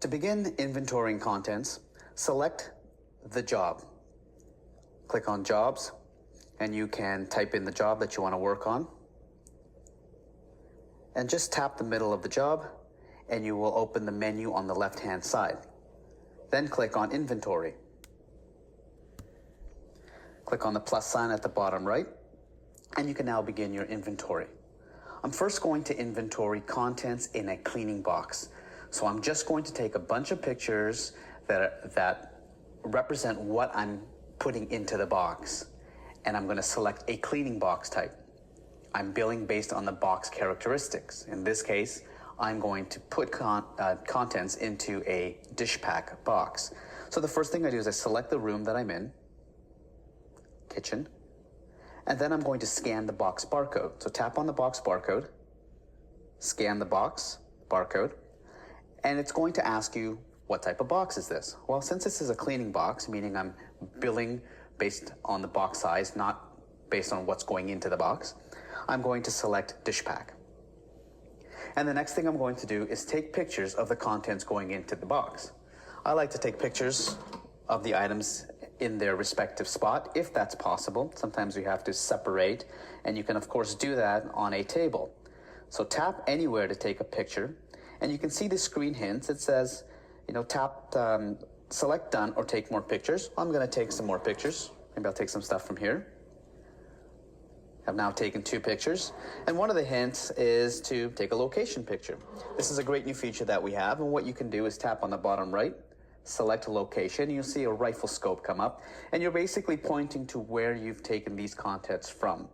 To begin inventorying contents, select the job. Click on Jobs, and you can type in the job that you want to work on. And just tap the middle of the job, and you will open the menu on the left-hand side. Then click on Inventory. Click on the plus sign at the bottom right, and you can now begin your inventory. I'm first going to inventory contents in a cleaning box. So I'm just going to take a bunch of pictures that represent what I'm putting into the box. And I'm going to select a cleaning box type. I'm billing based on the box characteristics. In this case, I'm going to put contents into a dish pack box. So the first thing I do is I select the room that I'm in, kitchen, and then I'm going to scan the box barcode. So tap on the box barcode, scan the box barcode, and it's going to ask you, what type of box is this? Well, since this is a cleaning box, meaning I'm billing based on the box size, not based on what's going into the box, I'm going to select dish pack. And the next thing I'm going to do is take pictures of the contents going into the box. I like to take pictures of the items in their respective spot, if that's possible. Sometimes you have to separate, and you can of course do that on a table. So tap anywhere to take a picture, and you can see the screen hints. It says, select done or take more pictures. I'm going to take some more pictures. Maybe I'll take some stuff from here. I've now taken 2 pictures, and one of the hints is to take a location picture. This is a great new feature that we have, and what you can do is tap on the bottom right, select a location, and you'll see a rifle scope come up, and you're basically pointing to where you've taken these contents from.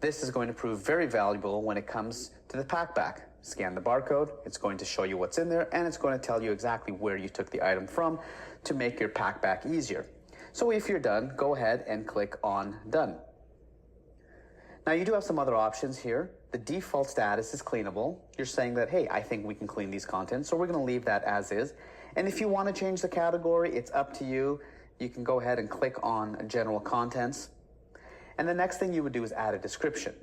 This is going to prove very valuable when it comes to the pack back. Scan the barcode, it's going to show you what's in there, and it's going to tell you exactly where you took the item from to make your pack back easier. So if you're done, go ahead and click on Done. Now you do have some other options here. The default status is cleanable. You're saying that, hey, I think we can clean these contents, so we're going to leave that as is. And if you want to change the category, it's up to you. You can go ahead and click on General Contents. And the next thing you would do is add a description.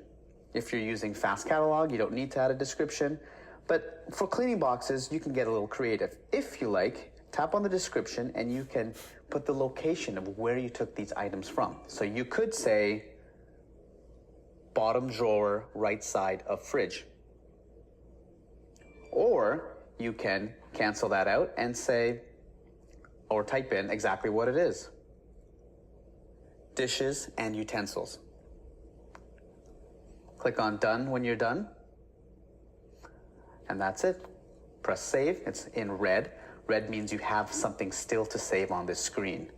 If you're using Fast Catalog, you don't need to add a description. But for cleaning boxes, you can get a little creative. If you like, tap on the description and you can put the location of where you took these items from. So you could say, bottom drawer, right side of fridge. Or you can cancel that out and say, or type in exactly what it is. Dishes and utensils. Click on Done when you're done. And that's it. Press Save. It's in red. Red means you have something still to save on this screen.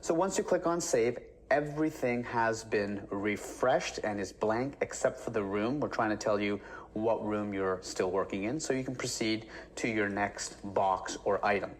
So once you click on Save, everything has been refreshed and is blank except for the room. We're trying to tell you what room you're still working in, so you can proceed to your next box or item.